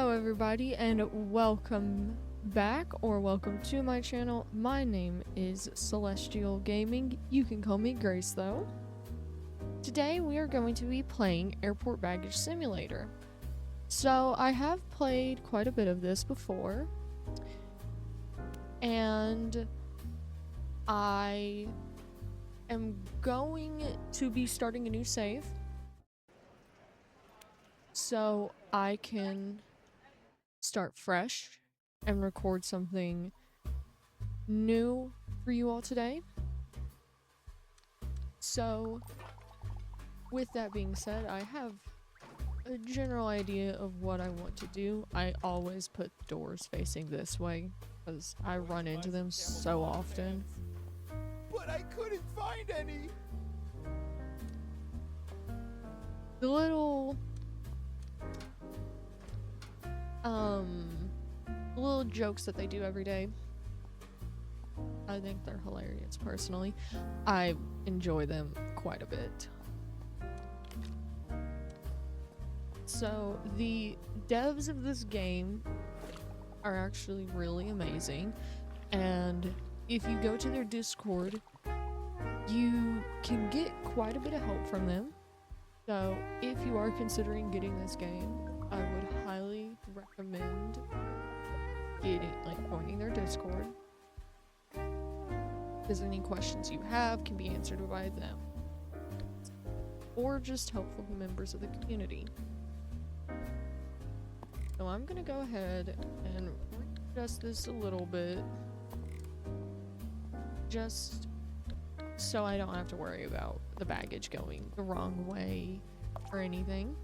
Hello everybody and welcome back or welcome to my channel. My name is Celestial Gaming. You can call me Grace though. Today we are going to be playing Airport Baggage Simulator. So I have played quite a bit of this before and I am going to be starting a new save so I can start fresh and record something new for you all today. So with that being said, I have a general idea of what I want to do. I always put doors facing this way because I run into them so often. But I couldn't find any. The little jokes that they do every day, I think they're hilarious personally. I enjoy them quite a bit. So the devs of this game are actually really amazing, and if you go to their Discord, you can get quite a bit of help from them. So if you are considering getting this game, I would highly recommend joining their Discord, because any questions you have can be answered by them or just helpful members of the community. So I'm gonna go ahead and readjust this a little bit just so I don't have to worry about the baggage going the wrong way or anything.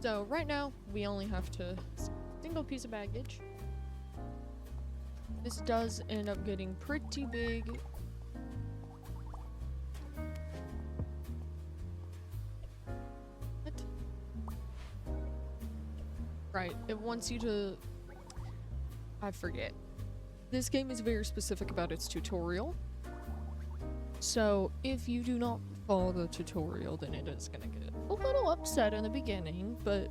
So right now we only have to single piece of baggage. This does end up getting pretty big. What? Right, it wants you to... I forget. This game is very specific about its tutorial. So if you do not follow the tutorial, then it is gonna get a little upset in the beginning, but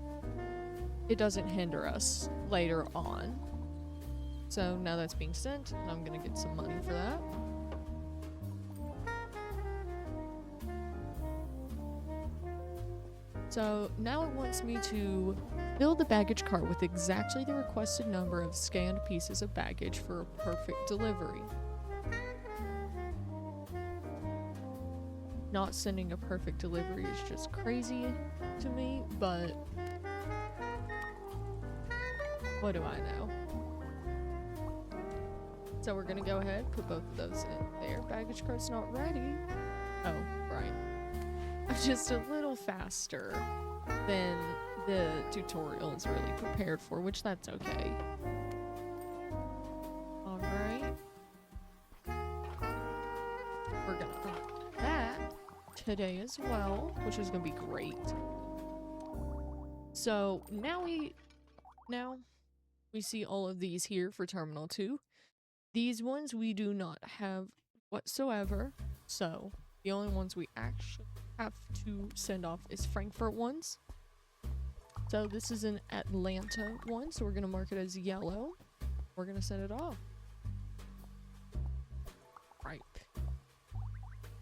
it doesn't hinder us later on. So now that's being sent, I'm gonna get some money for that. So now it wants me to fill the baggage cart with exactly the requested number of scanned pieces of baggage for a perfect delivery. Not sending a perfect delivery is just crazy to me, but what do I know? So we're gonna go ahead, put both of those in there. Baggage cart's not ready. Oh, right. I'm just a little faster than the tutorial is really prepared for, which that's okay. Alright. We're gonna do that today as well, which is gonna be great. So now we see all of these here for Terminal 2. These ones we do not have whatsoever, so the only ones we actually have to send off is Frankfurt ones. So this is an Atlanta one, so we're gonna mark it as yellow. We're gonna send it off. Right.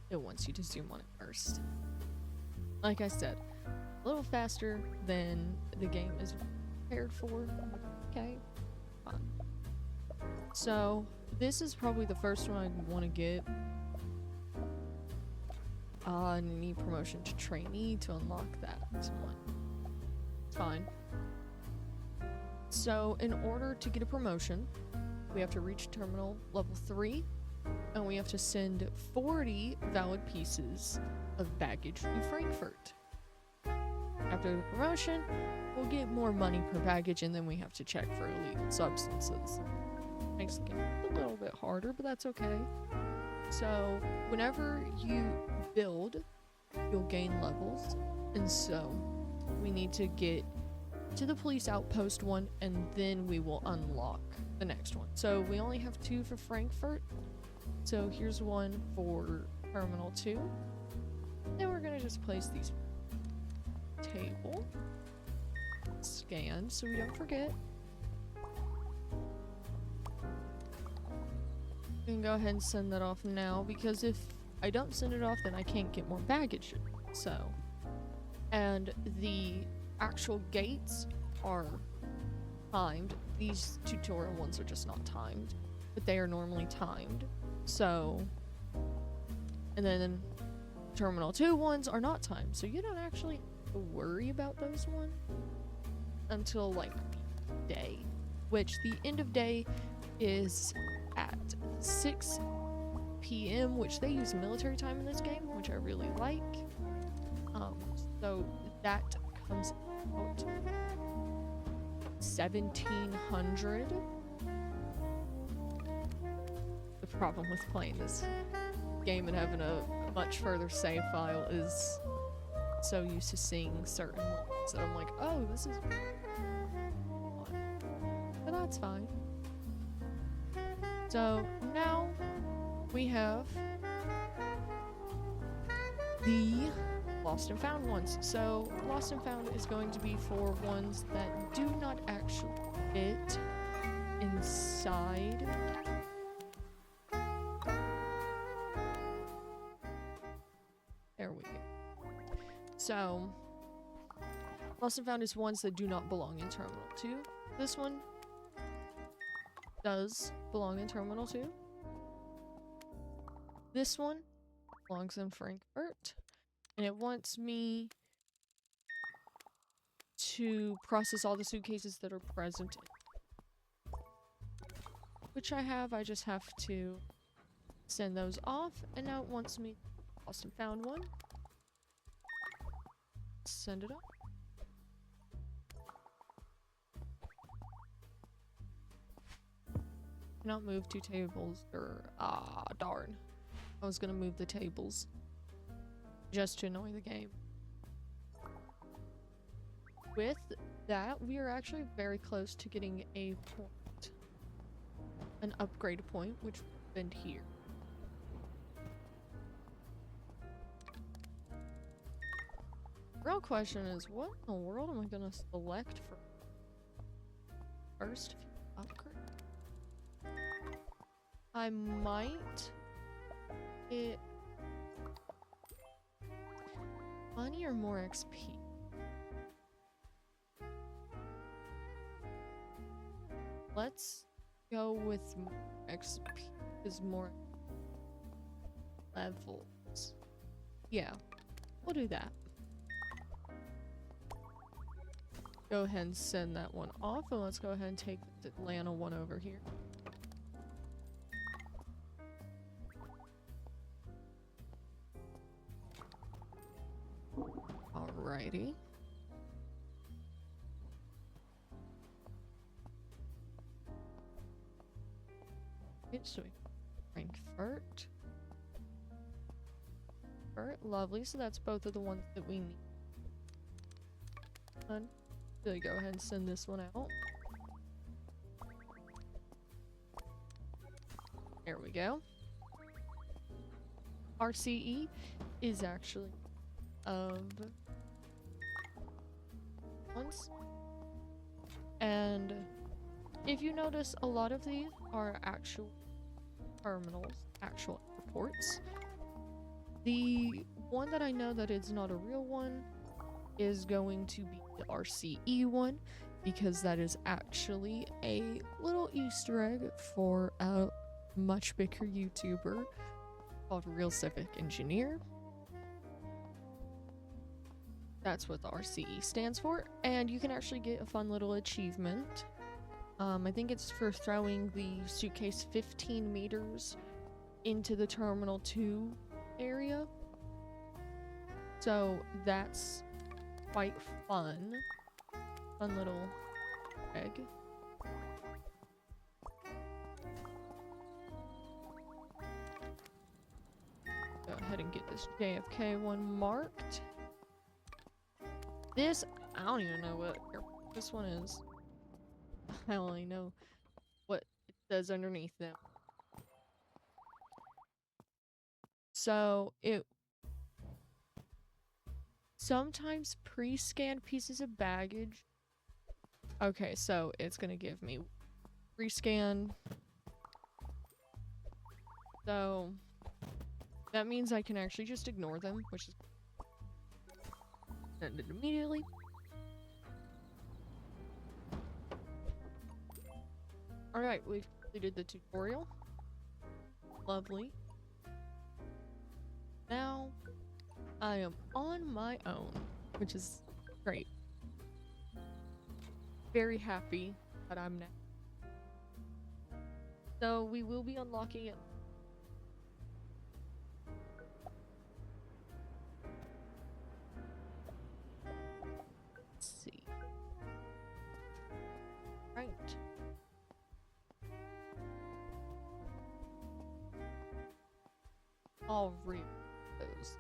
It wants you to zoom on it first. Like I said, a little faster than the game is prepared for. Okay, fine. So this is probably the first one I want to get. Need promotion to trainee to unlock that one. Fine. So in order to get a promotion, we have to reach terminal level 3, and we have to send 40 valid pieces of baggage to Frankfurt. After the promotion, we'll get more money per baggage, and then we have to check for illegal substances. Makes the game a little bit harder, but that's okay. So whenever you build, you'll gain levels, and so we need to get to the police outpost one, and then we will unlock the next one. So we only have 2 for Frankfurt, so here's one for Terminal 2. Then we're gonna just place these table. Scan so we don't forget. You can go ahead and send that off now, because if I don't send it off, then I can't get more baggage. So, and the actual gates are timed. These tutorial ones are just not timed, but they are normally timed. So, and then Terminal 2 ones are not timed, so you don't actually have to worry about those ones until like day, which the end of day is at 6 p.m., which they use military time in this game, which I really like. So that comes out 1700. The problem with playing this game and having a much further save file is so used to seeing certain ones that I'm like, oh, this is but that's fine. So now we have the Lost and Found ones. So Lost and Found is going to be for ones that do not actually fit inside there we go. So Lost and Found is ones that do not belong in Terminal 2. This one does belong in Terminal 2. This one belongs in Frankfurt, and it wants me to process all the suitcases that are present, which I have. I just have to send those off, and now it wants me Lost and Found one. Send it up. Cannot move two tables, or darn. I was gonna move the tables just to annoy the game. With that, we are actually very close to getting a point. An upgrade point, which will end here. Real question is, what in the world am I gonna select for first upgrade? I might get money or more XP. Let's go with more XP, because more levels. Yeah, we'll do that. Go ahead and send that one off, and let's go ahead and take the Atlanta one over here. Alrighty. So Frankfurt. Lovely, so that's both of the ones that we need. So go ahead and send this one out. There we go. RCE is actually of ones. And if you notice, a lot of these are actual terminals, actual airports. The one that I know that is not a real one is going to be the RCE one, because that is actually a little Easter egg for a much bigger YouTuber called Real Civic Engineer. That's what the RCE stands for, and you can actually get a fun little achievement. I think it's for throwing the suitcase 15 meters into the Terminal 2 area. So that's quite fun. Fun little egg. Go ahead and get this JFK one marked. This, I don't even know what this one is. I only know what it says underneath them. So it Sometimes pre-scanned pieces of baggage. Okay, so it's gonna give me rescan. So that means I can actually just ignore them, which is ended immediately. Alright, we've completed the tutorial. Lovely. Now I am on my own, which is great. Very happy that I'm now. So we will be unlocking it. Let's see. Right. I'll read those.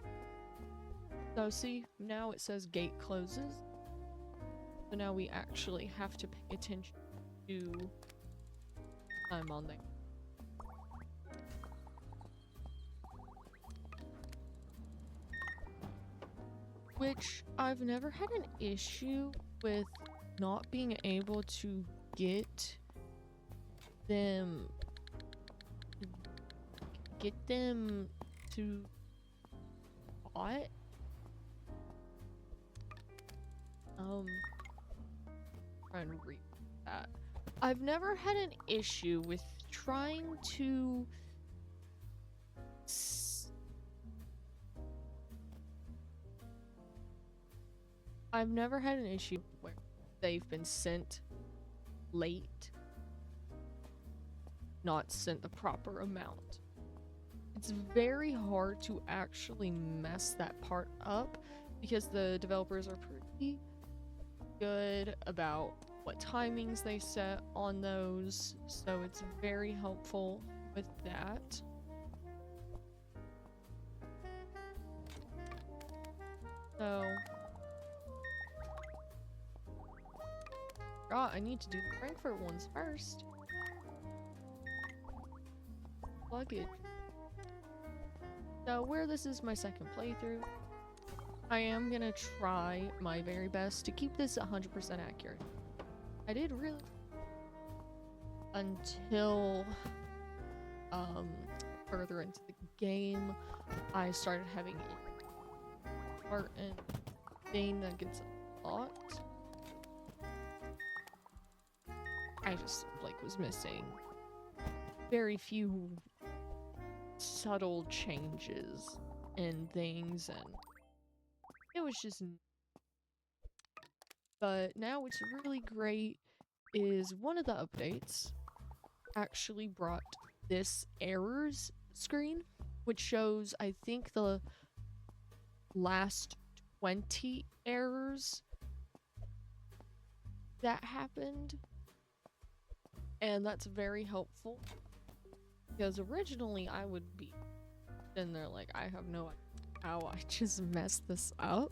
So see, now it says gate closes. So now we actually have to pay attention to time on there. Which I've never had an issue with not being able to get them to bot. Trying to read that. I've never had an issue with trying to I've never had an issue where they've been sent late, not sent the proper amount. It's very hard to actually mess that part up because the developers are pretty good about what timings they set on those, so it's very helpful with that. So I need to do the Frankfurt ones first. Luggage. So where this is my second playthrough, I am gonna try my very best to keep this 100% accurate. I did really until further into the game I started having a certain thing that gets unlocked. I just like was missing very few subtle changes in things, and it was just. But now what's really great is one of the updates actually brought this errors screen, which shows I think the last 20 errors that happened, and that's very helpful because originally I would be in there like I have no idea how I just messed this up.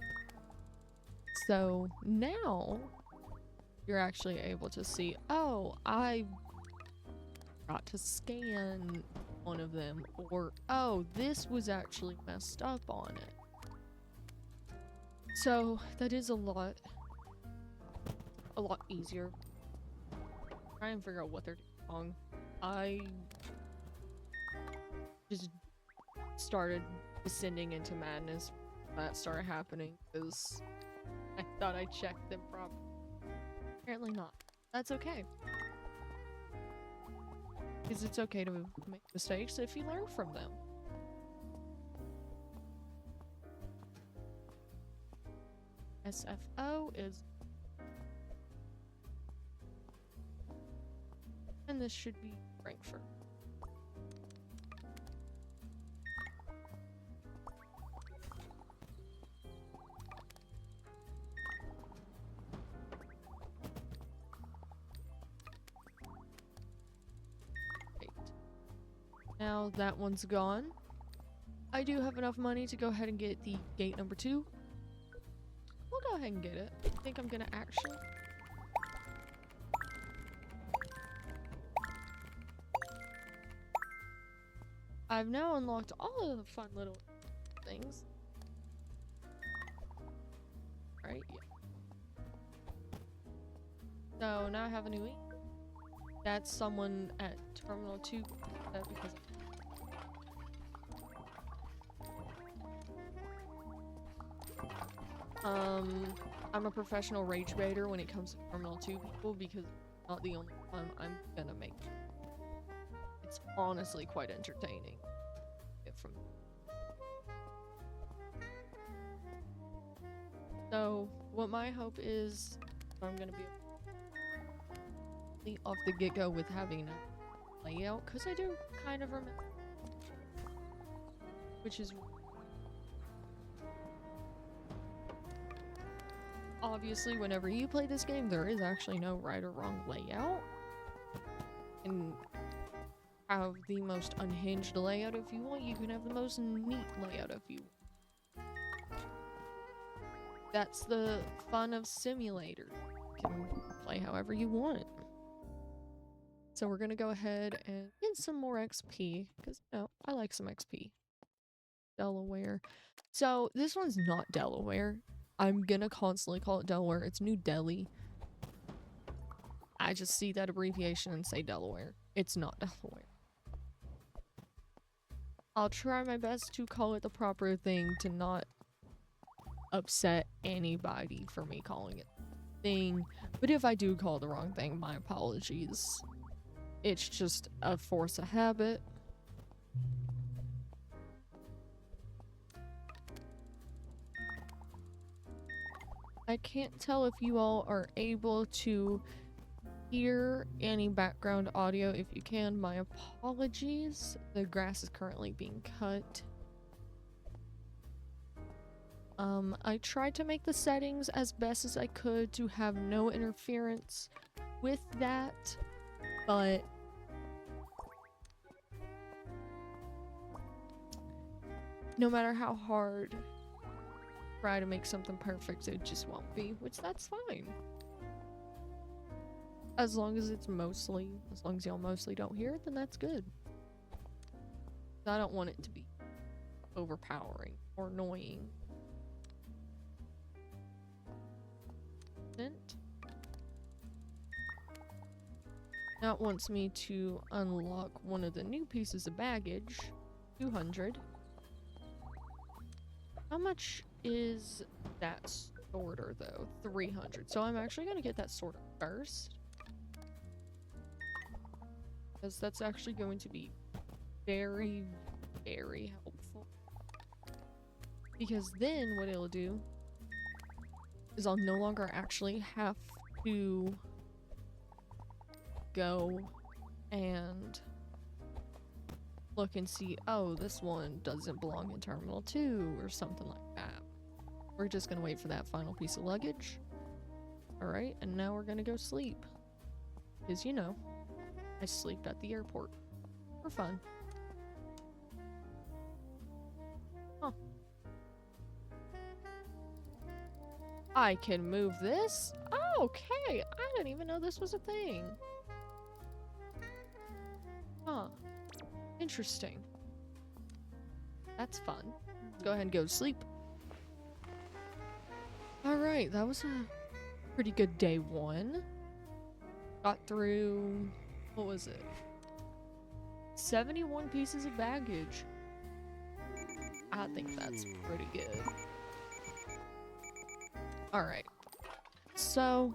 So now you're actually able to see, oh, I forgot to scan one of them, or oh, this was actually messed up on it. So that is a lot easier. Try and figure out what they're doing wrong. I just started descending into madness when that started happening because I thought I checked them properly. Apparently not. That's okay. Because it's okay to make mistakes if you learn from them. SFO is... And this should be Frankfurt. Now that one's gone. I do have enough money to go ahead and get the gate number 2. We'll go ahead and get it. I think I'm gonna actually... I've now unlocked all of the fun little things. right? Yeah. So now I have a new That's someone at Terminal 2 because I'm a professional rage baiter when it comes to Terminal 2 people because it's not the only time I'm gonna make it. It's honestly quite entertaining. So what my hope is, I'm gonna be off the get-go with having a layout, because I do kind of remember, which is obviously whenever you play this game there is actually no right or wrong layout, and have the most unhinged layout if you want. You can have the most neat layout if you want. That's the fun of simulator. You can play however you want. So we're gonna go ahead and get some more XP, because, you know, I like some XP. Delaware. So this one's not Delaware. I'm gonna constantly call it Delaware. It's New Delhi. I just see that abbreviation and say Delaware. It's not Delaware. I'll try my best to call it the proper thing to not upset anybody for me calling it thing, but if I do call the wrong thing, my apologies. It's just a force of habit. I can't tell if you all are able to hear any background audio. If you can, my apologies. The grass is currently being cut. I tried to make the settings as best as I could to have no interference with that, but no matter how hard I try to make something perfect, it just won't be, which that's fine. As long as y'all mostly don't hear it, then that's good. I don't want it to be overpowering or annoying. Now it wants me to unlock one of the new pieces of baggage. 200. How much is that sorter though? 300. So I'm actually gonna get that sorter first, because that's actually going to be very, very helpful. Because then what it'll do is I'll no longer actually have to go and look and see, oh, this one doesn't belong in Terminal 2 or something like that. We're just gonna wait for that final piece of luggage. Alright, and now we're gonna go sleep. Because, you know, I sleep at the airport. For fun. Huh. I can move this? Oh, okay. I didn't even know this was a thing. Huh. Interesting. That's fun. Let's go ahead and go to sleep. Alright, that was a pretty good day one. Got through, what was it? 71 pieces of baggage. I think that's pretty good. Alright. So,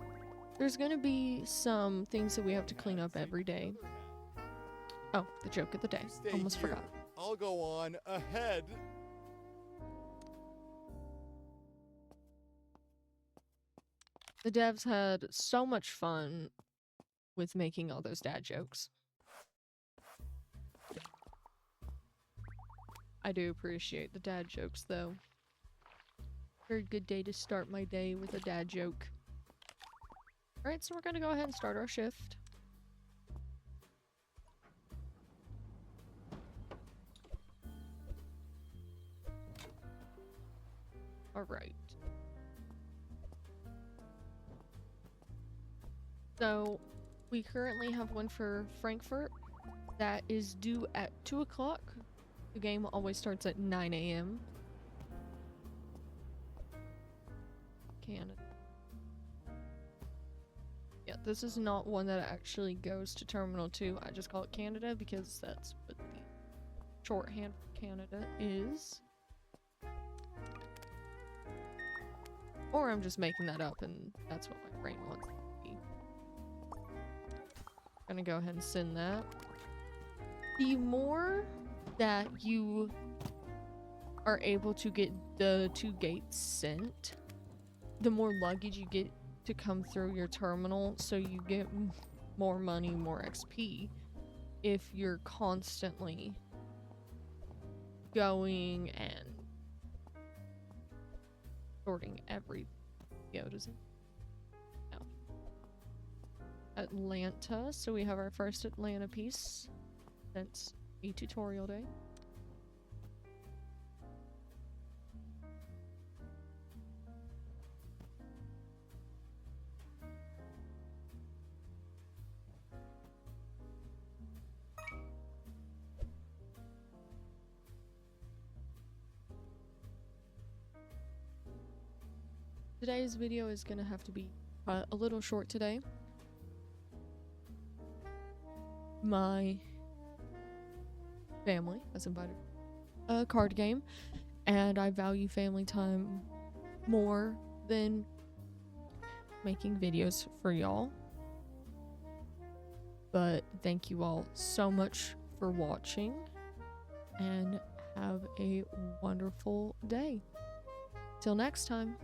there's gonna be some things that we have to clean up every day. Oh, the joke of the day. Almost forgot. I'll go on ahead. The devs had so much fun with making all those dad jokes. I do appreciate the dad jokes, though. Very good day to start my day with a dad joke. Alright, so we're gonna go ahead and start our shift. Alright. So, we currently have one for Frankfurt that is due at 2 o'clock. The game always starts at 9 a.m. Canada. Yeah, this is not one that actually goes to Terminal 2. I just call it Canada because that's what the shorthand for Canada is. Or I'm just making that up and that's what my brain wants it to be. Gonna go ahead and send that. The more that you are able to get the 2 gates sent, the more luggage you get to come through your terminal, so you get more money, more XP if you're constantly going and sorting every does it? No. Atlanta, so we have our first Atlanta piece since e-tutorial day. Today's video is gonna have to be a little short today. My family has invited a card game, and I value family time more than making videos for y'all. But thank you all so much for watching, and have a wonderful day. Till next time.